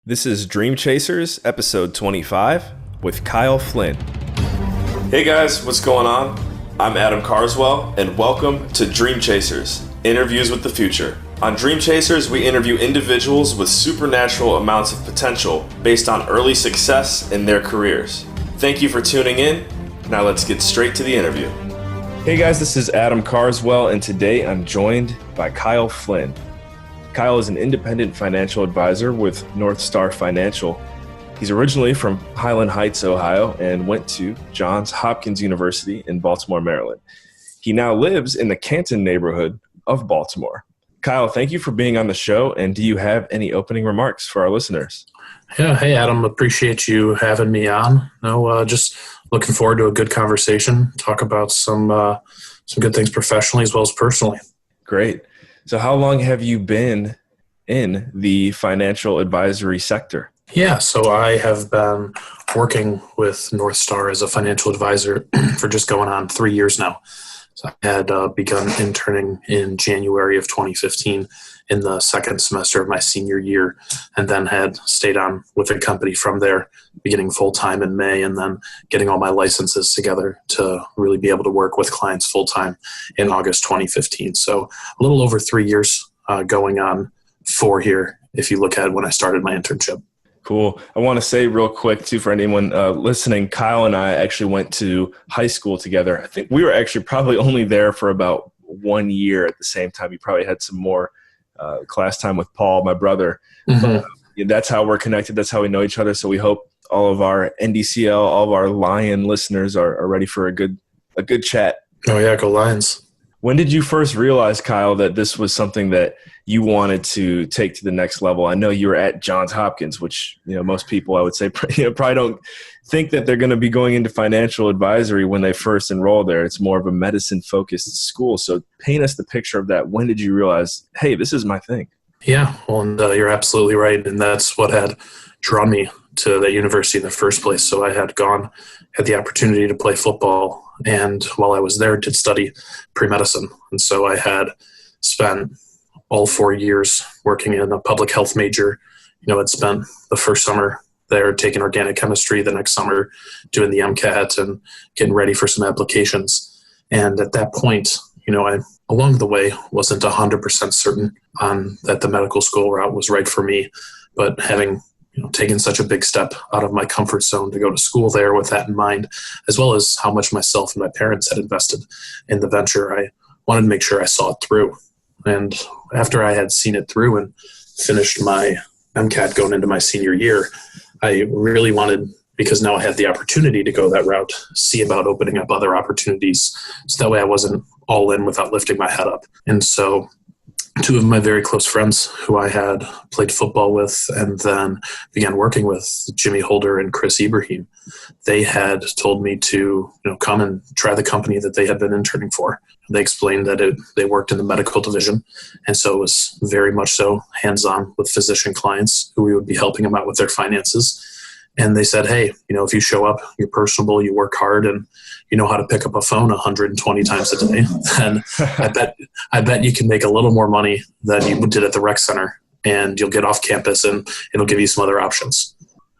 This is Dream Chasers, episode 25, with Kyle Flynn. Hey guys, what's going on? I'm Adam Carswell, and welcome to Dream Chasers, Interviews with the Future. On Dream Chasers, we interview individuals with supernatural amounts of potential based on early success in their careers. Thank you for tuning in. Now let's get straight to the interview. Hey guys, this is Adam Carswell, and today I'm joined by Kyle Flynn. Kyle is an independent financial advisor with North Star Financial. He's originally from Highland Heights, Ohio, and went to Johns Hopkins University in Baltimore, Maryland. He now lives in the Canton neighborhood of Baltimore. Kyle, thank you for being on the show, and do you have any opening remarks for our listeners? Yeah, hey Adam, appreciate you having me on. Just looking forward to a good conversation, talk about some good things professionally as well as personally. Great. So how long have you been in the financial advisory sector? Yeah, so I have been working with North Star as a financial advisor for just going on 3 years now. So I had begun interning in January of 2015 in the second semester of my senior year, and then had stayed on with the company from there, beginning full-time in May, and then getting all my licenses together to really be able to work with clients full-time in August 2015. So a little over 3 years, going on 4 here, if you look at when I started my internship. Cool. I want to say real quick, too, for anyone listening, Kyle and I actually went to high school together. I think we were actually probably only there for about 1 year at the same time. You probably had some more class time with Paul, my brother. Mm-hmm. That's how we're connected. That's how we know each other. So we hope all of our NDCL, all of our Lion listeners are ready for a good chat. Oh, yeah, go Lions. When did you first realize, Kyle, that this was something that you wanted to take to the next level? I know you were at Johns Hopkins, which most people, I would say, probably don't think that they're going to be going into financial advisory when they first enroll there. It's more of a medicine-focused school. So paint us the picture of that. When did you realize, hey, this is my thing? Yeah, well, and you're absolutely right. And that's what had drawn me to the university in the first place. So I had the opportunity to play football, and while I was there, did study pre-medicine. And so I had spent all 4 years working in a public health major. I'd spent the first summer there taking organic chemistry, the next summer doing the MCAT and getting ready for some applications. And at that point, I, along the way, wasn't 100% certain that the medical school route was right for me. But having taken such a big step out of my comfort zone to go to school there with that in mind, as well as how much myself and my parents had invested in the venture, I wanted to make sure I saw it through. And after I had seen it through and finished my MCAT going into my senior year, I really wanted, because now I had the opportunity to go that route, see about opening up other opportunities. So that way I wasn't all in without lifting my head up. And so two of my very close friends who I had played football with and then began working with, Jimmy Holder and Chris Ibrahim, they had told me to come and try the company that they had been interning for. They explained that they worked in the medical division, and so it was very much so hands-on with physician clients who we would be helping them out with their finances. And they said, hey, if you show up, you're personable, you work hard, and you know how to pick up a phone 120 times a day, then I bet you can make a little more money than you did at the rec center, and you'll get off campus and it'll give you some other options.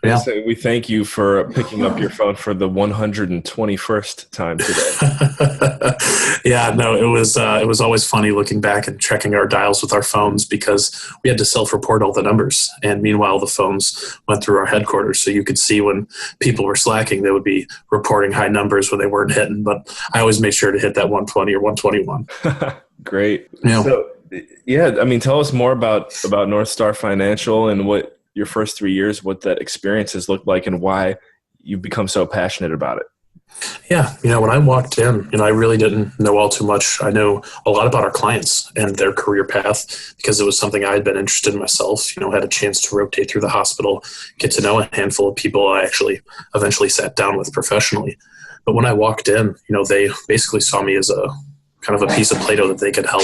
Yeah. So we thank you for picking up your phone for the 121st time today. Yeah, no, it was always funny looking back and checking our dials with our phones because we had to self-report all the numbers. And meanwhile, the phones went through our headquarters. So you could see when people were slacking, they would be reporting high numbers when they weren't hitting. But I always made sure to hit that 120 or 121. Great. Yeah. So, tell us more about North Star Financial and what your first 3 years, what that experience has looked like and why you've become so passionate about it. Yeah. When I walked in, I really didn't know all too much. I know a lot about our clients and their career path because it was something I had been interested in myself, had a chance to rotate through the hospital, get to know a handful of people I actually eventually sat down with professionally. But when I walked in, they basically saw me as a kind of a piece of Play-Doh that they could help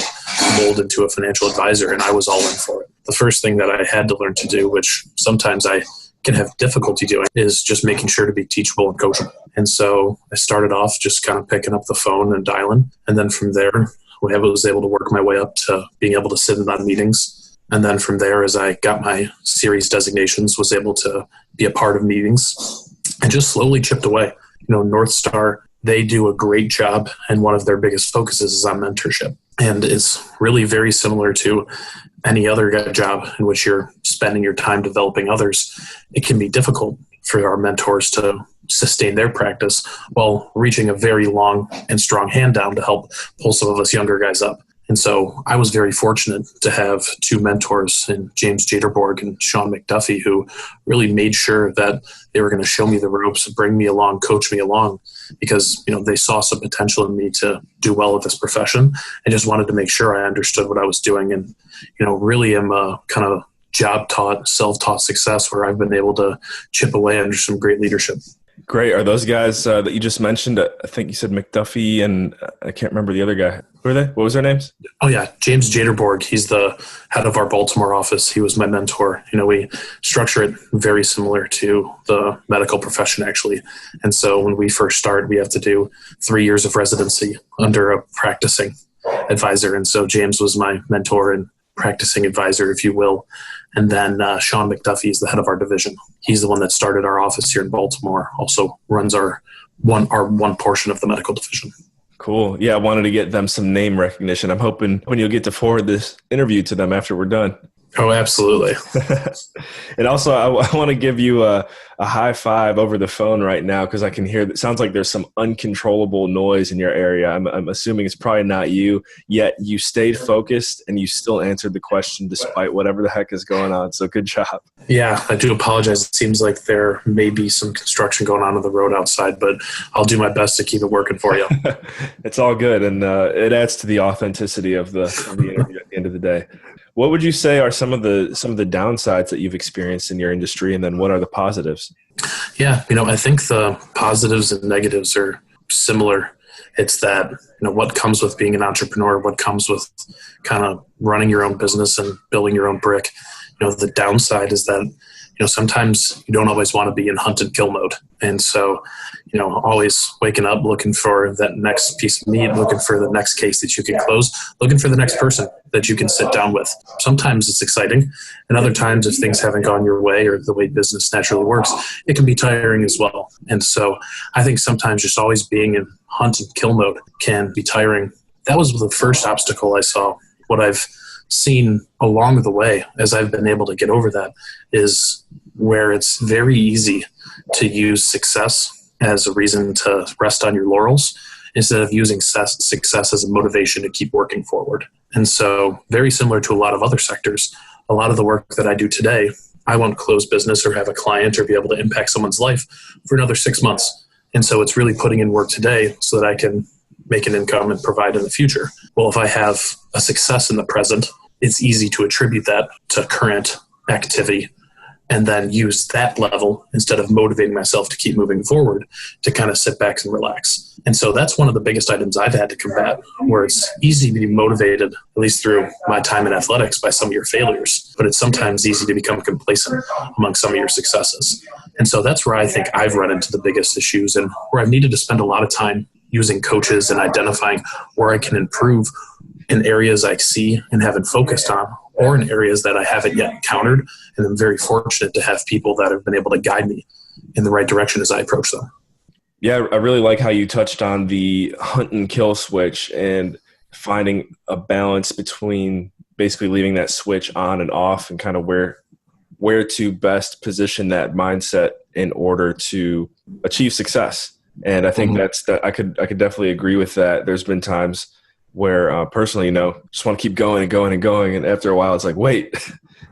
mold into a financial advisor, and I was all in for it. The first thing that I had to learn to do, which sometimes I can have difficulty doing, is just making sure to be teachable and coachable. And so I started off just kind of picking up the phone and dialing. And then from there, I was able to work my way up to being able to sit in on meetings And then from there, as I got my series designations, was able to be a part of meetings and just slowly chipped away. North Star, they do a great job, and one of their biggest focuses is on mentorship. And it's really very similar to any other job in which you're spending your time developing others. It can be difficult for our mentors to sustain their practice while reaching a very long and strong hand down to help pull some of us younger guys up. And so I was very fortunate to have two mentors in James Jaderborg and Sean McDuffie, who really made sure that they were going to show me the ropes, bring me along, coach me along, because they saw some potential in me to do well at this profession and just wanted to make sure I understood what I was doing. And really am a kind of job-taught, self-taught success where I've been able to chip away under some great leadership. Great. Are those guys that you just mentioned? I think you said McDuffie and I can't remember the other guy. Who are they? What was their names? Oh, yeah. James Jaderborg. He's the head of our Baltimore office. He was my mentor. We structure it very similar to the medical profession, actually. And so when we first start, we have to do 3 years of residency under a practicing advisor. And so James was my mentor and practicing advisor, if you will. And then Sean McDuffie is the head of our division. He's the one that started our office here in Baltimore, also runs our one portion of the medical division. Cool. Yeah, I wanted to get them some name recognition. I'm hoping when you'll get to forward this interview to them after we're done. Oh, absolutely. And also, I want to give you a high five over the phone right now because I can hear it sounds like there's some uncontrollable noise in your area. I'm assuming it's probably not you, yet you stayed focused and you still answered the question despite whatever the heck is going on. So good job. Yeah, I do apologize. It seems like there may be some construction going on the road outside, but I'll do my best to keep it working for you. It's all good, and it adds to the authenticity of the interview at the end of the day. What would you say are some of the downsides that you've experienced in your industry, and then what are the positives? Yeah, I think the positives and negatives are similar. It's that, what comes with being an entrepreneur, what comes with kind of running your own business and building your own brick. The downside is that, sometimes you don't always want to be in hunt and kill mode. And so, always waking up, looking for that next piece of meat, looking for the next case that you can close, looking for the next person that you can sit down with. Sometimes it's exciting. And other times, if things haven't gone your way or the way business naturally works, it can be tiring as well. And so I think sometimes just always being in hunt and kill mode can be tiring. That was the first obstacle I saw. What I've seen along the way as I've been able to get over that is where it's very easy to use success as a reason to rest on your laurels instead of using success as a motivation to keep working forward. And so very similar to a lot of other sectors, a lot of the work that I do today, I won't close business or have a client or be able to impact someone's life for another 6 months. And so it's really putting in work today so that I can make an income and provide in the future. Well, if I have a success in the present, it's easy to attribute that to current activity and then use that level instead of motivating myself to keep moving forward to kind of sit back and relax. And so that's one of the biggest items I've had to combat, where it's easy to be motivated, at least through my time in athletics, by some of your failures, but it's sometimes easy to become complacent among some of your successes. And so that's where I think I've run into the biggest issues and where I've needed to spend a lot of time using coaches and identifying where I can improve in areas I see and haven't focused on, or in areas that I haven't yet encountered. And I'm very fortunate to have people that have been able to guide me in the right direction as I approach them. Yeah, I really like how you touched on the hunt and kill switch and finding a balance between basically leaving that switch on and off and kind of where to best position that mindset in order to achieve success. And I think I could definitely agree with that. There's been times where personally, just want to keep going and going and going. And after a while, it's like, wait,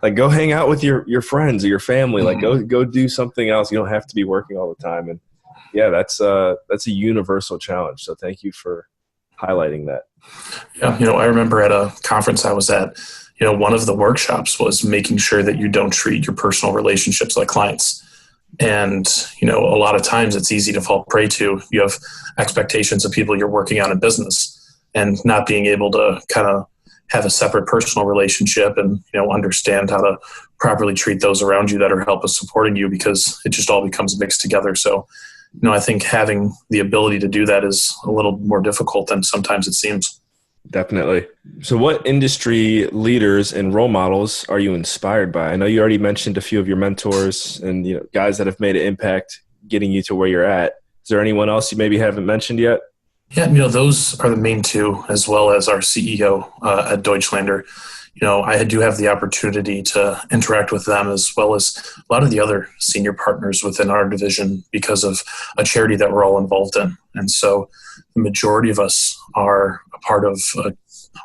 like go hang out with your friends or your family, like go do something else. You don't have to be working all the time. And yeah, that's a universal challenge. So thank you for highlighting that. Yeah. I remember at a conference I was at, one of the workshops was making sure that you don't treat your personal relationships like clients. And, a lot of times it's easy to fall prey to. You have expectations of people you're working on in business and not being able to kind of have a separate personal relationship and, understand how to properly treat those around you that are helping supporting you, because it just all becomes mixed together. So, I think having the ability to do that is a little more difficult than sometimes it seems. Definitely. So what industry leaders and role models are you inspired by? I know you already mentioned a few of your mentors and guys that have made an impact getting you to where you're at. Is there anyone else you maybe haven't mentioned yet? Yeah, those are the main two, as well as our CEO at Deutschlander. I do have the opportunity to interact with them as well as a lot of the other senior partners within our division because of a charity that we're all involved in. And so the majority of us are a part of an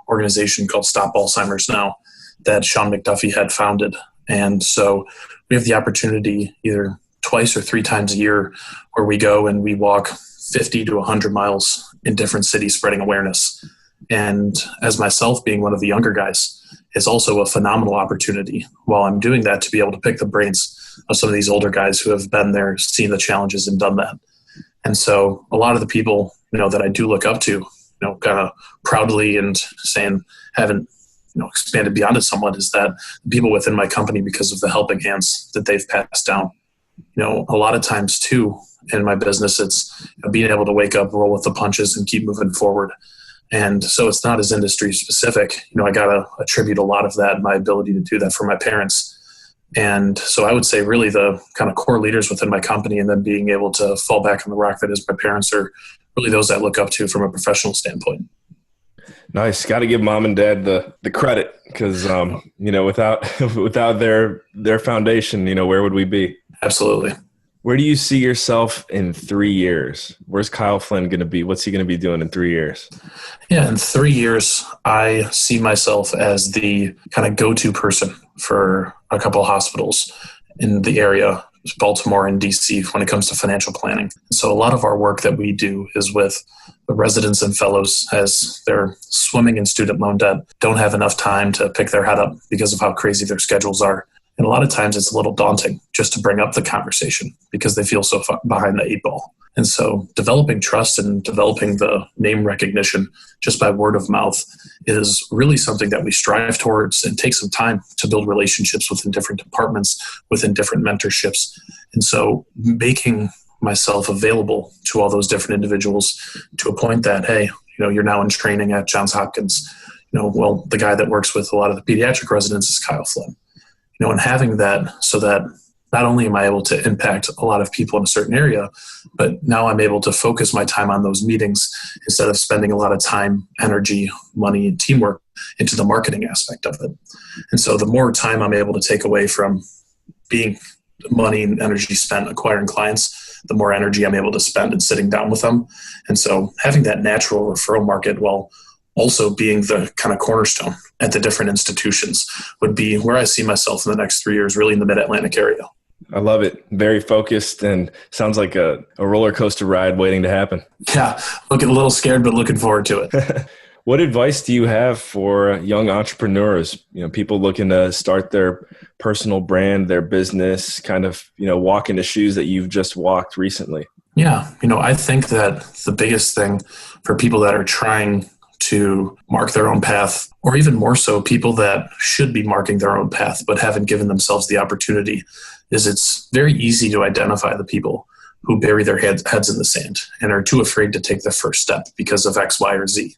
organization called Stop Alzheimer's Now that Sean McDuffie had founded. And so we have the opportunity either twice or three times a year where we go and we walk 50 to 100 miles in different cities spreading awareness. And as myself being one of the younger guys, it's also a phenomenal opportunity while I'm doing that to be able to pick the brains of some of these older guys who have been there, seen the challenges and done that. And so a lot of the people, that I do look up to, kind of proudly and saying haven't, expanded beyond it somewhat is that the people within my company, because of the helping hands that they've passed down, a lot of times too in my business, it's being able to wake up, roll with the punches and keep moving forward. And so it's not as industry specific. I got to attribute a lot of that, my ability to do that for my parents. And so I would say really the kind of core leaders within my company and then being able to fall back on the rock that is my parents are really those I look up to from a professional standpoint. Nice. Got to give mom and dad the credit because, without their foundation, where would we be? Absolutely. Where do you see yourself in 3 years? Where's Kyle Flynn going to be? What's he going to be doing in 3 years? Yeah, in 3 years, I see myself as the kind of go-to person for a couple of hospitals in the area, Baltimore and DC, when it comes to financial planning. So a lot of our work that we do is with the residents and fellows as they're swimming in student loan debt, don't have enough time to pick their head up because of how crazy their schedules are. And a lot of times it's a little daunting just to bring up the conversation because they feel so far behind the eight ball. And so developing trust and developing the name recognition just by word of mouth is really something that we strive towards and take some time to build relationships within different departments, within different mentorships. And so making myself available to all those different individuals to a point that, hey, you're now in training at Johns Hopkins. The guy that works with a lot of the pediatric residents is Kyle Flynn. And having that so that not only am I able to impact a lot of people in a certain area, but now I'm able to focus my time on those meetings instead of spending a lot of time, energy, money, and teamwork into the marketing aspect of it. And so the more time I'm able to take away from being money and energy spent acquiring clients, the more energy I'm able to spend in sitting down with them. And so having that natural referral market while also being the kind of cornerstone at the different institutions would be where I see myself in the next 3 years, really in the Mid-Atlantic area. I love it. Very focused and sounds like a roller coaster ride waiting to happen. Yeah, looking a little scared, but looking forward to it. What advice do you have for young entrepreneurs, people looking to start their personal brand, their business, kind of, walk into shoes that you've just walked recently? Yeah, I think that the biggest thing for people that are trying to mark their own path, or even more so, people that should be marking their own path but haven't given themselves the opportunity, is it's very easy to identify the people who bury their heads in the sand and are too afraid to take the first step because of X, Y, or Z.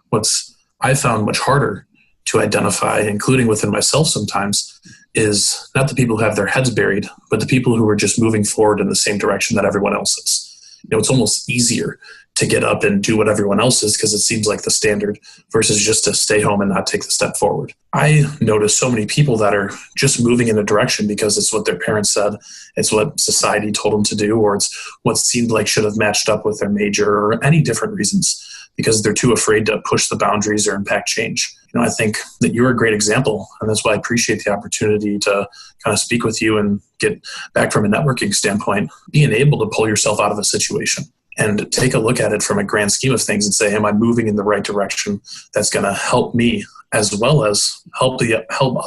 What's I found much harder to identify, including within myself sometimes, is not the people who have their heads buried, but the people who are just moving forward in the same direction that everyone else is. It's almost easier to get up and do what everyone else is because it seems like the standard versus just to stay home and not take the step forward. I notice so many people that are just moving in a direction because it's what their parents said, it's what society told them to do, or it's what seemed like should have matched up with their major or any different reasons because they're too afraid to push the boundaries or impact change. I think that you're a great example, and that's why I appreciate the opportunity to kind of speak with you and get back from a networking standpoint, being able to pull yourself out of a situation and take a look at it from a grand scheme of things and say, am I moving in the right direction that's going to help me as well as help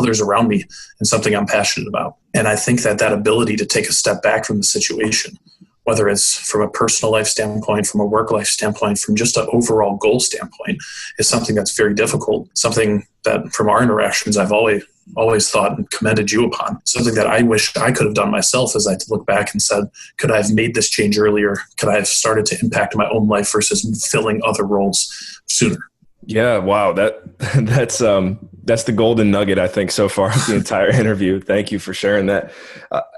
others around me in something I'm passionate about? And I think that ability to take a step back from the situation, whether it's from a personal life standpoint, from a work life standpoint, from just an overall goal standpoint, is something that's very difficult, something that from our interactions I've always thought and commended you upon, something that I wish I could have done myself as I look back and said, could I have made this change earlier? Could I have started to impact my own life versus filling other roles sooner? Yeah, wow. That's the golden nugget, I think, so far of the entire interview. Thank you for sharing that.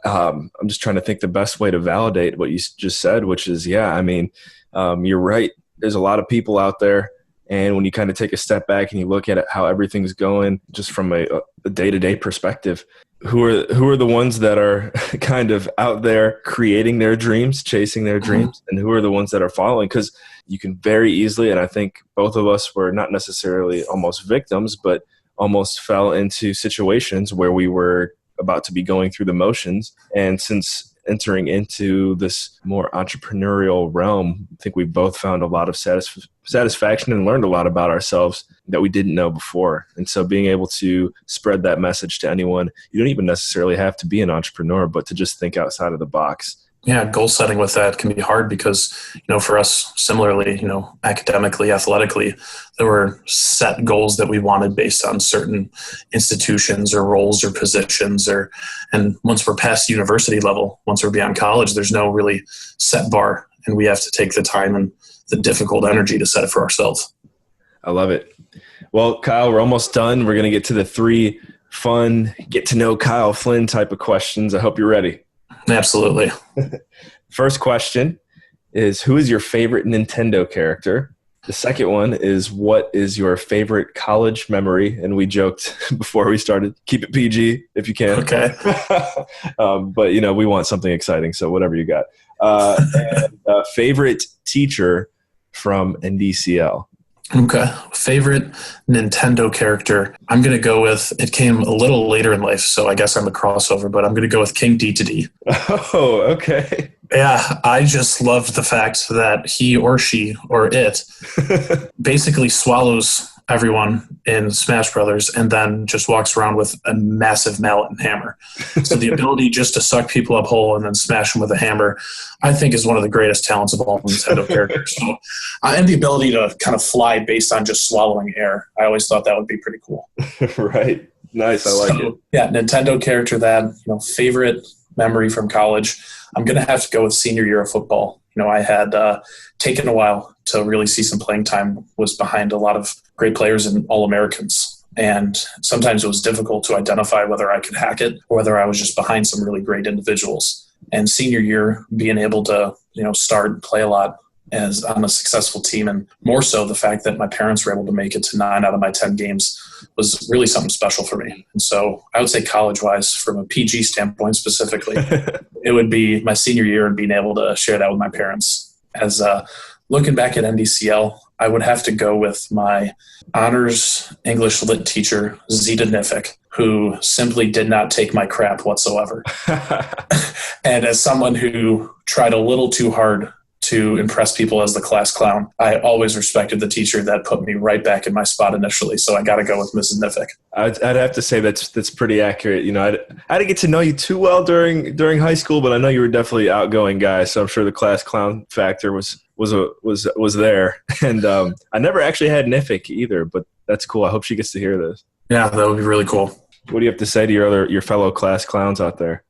I'm just trying to think the best way to validate what you just said, which is, yeah, I mean, you're right. There's a lot of people out there, and when you kind of take a step back and you look at it, how everything's going, just from a day-to-day perspective, who are the ones that are kind of out there creating their dreams, chasing their dreams, and who are the ones that are following? Because you can very easily, and I think both of us were not necessarily almost victims, but almost fell into situations where we were about to be going through the motions. And since entering into this more entrepreneurial realm, I think we both found a lot of satisfaction and learned a lot about ourselves that we didn't know before. And so being able to spread that message to anyone, you don't even necessarily have to be an entrepreneur, but to just think outside of the box. Yeah, goal setting with that can be hard because, for us, similarly, academically, athletically, there were set goals that we wanted based on certain institutions or roles or positions. And once we're past university level, once we're beyond college, there's no really set bar, and we have to take the time and the difficult energy to set it for ourselves. I love it. Well, Kyle, we're almost done. We're going to get to the 3 fun, get to know Kyle Flynn type of questions. I hope you're ready. Absolutely. First question is, who is your favorite Nintendo character? The second one is, what is your favorite college memory? And we joked before we started, keep it PG if you can. Okay. But, we want something exciting, so whatever you got. Favorite teacher from NDCL? Okay. Favorite Nintendo character. I'm going to go with, it came a little later in life, so I guess I'm a crossover, but I'm going to go with King D2D. Oh, okay. Yeah, I just loved the fact that he or she or it basically swallows everyone in Smash Brothers and then just walks around with a massive mallet and hammer. So the ability just to suck people up whole and then smash them with a hammer, I think, is one of the greatest talents of all Nintendo characters. So, and the ability to kind of fly based on just swallowing air. I always thought that would be pretty cool. Right. Nice. I like it. Yeah, Nintendo character that, favorite memory from college. I'm going to have to go with senior year of football. I had taken a while to really see some playing time, was behind a lot of great players and All-Americans. And sometimes it was difficult to identify whether I could hack it or whether I was just behind some really great individuals. And senior year, being able to, start and play a lot as on a successful team, and more so the fact that my parents were able to make it to 9 out of my 10 games, was really something special for me. And so I would say college-wise, from a PG standpoint specifically, it would be my senior year and being able to share that with my parents. As looking back at NDCL, I would have to go with my honors English lit teacher, Zita Nifik, who simply did not take my crap whatsoever. And as someone who tried a little too hard to impress people as the class clown, I always respected the teacher that put me right back in my spot initially. So I got to go with Mrs. Nifik. I'd have to say that's pretty accurate. I didn't get to know you too well during high school, but I know you were definitely an outgoing guy. So I'm sure the class clown factor was there. And I never actually had Nifik either, but that's cool. I hope she gets to hear this. Yeah, that would be really cool. What do you have to say to your fellow class clowns out there?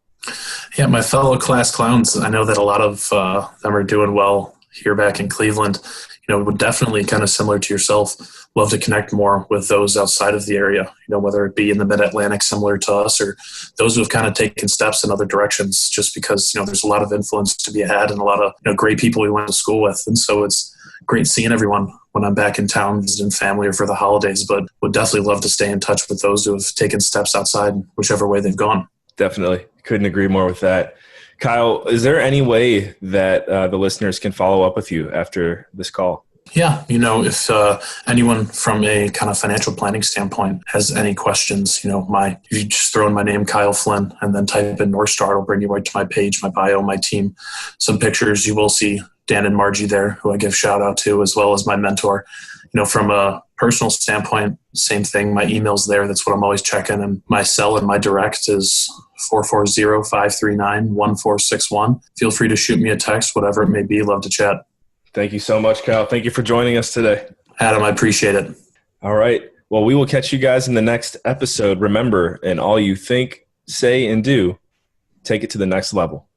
Yeah, my fellow class clowns, I know that a lot of them are doing well here back in Cleveland. Would definitely, kind of similar to yourself, love to connect more with those outside of the area, whether it be in the Mid-Atlantic similar to us, or those who have kind of taken steps in other directions, just because, there's a lot of influence to be had and a lot of great people we went to school with. And so it's great seeing everyone when I'm back in town visiting family or for the holidays, but would definitely love to stay in touch with those who have taken steps outside whichever way they've gone. Definitely. Couldn't agree more with that. Kyle, is there any way that the listeners can follow up with you after this call? Yeah, if anyone from a kind of financial planning standpoint has any questions, if you just throw in my name, Kyle Flynn, and then type in North Star, it'll bring you right to my page, my bio, my team, some pictures. You will see Dan and Margie there, who I give shout out to, as well as my mentor. From a personal standpoint, same thing. My email's there. That's what I'm always checking. And my cell and my direct is 440-539-1461. Feel free to shoot me a text, whatever it may be. Love to chat. Thank you so much, Kyle. Thank you for joining us today. Adam, I appreciate it. All right. Well, we will catch you guys in the next episode. Remember, in all you think, say, and do, take it to the next level.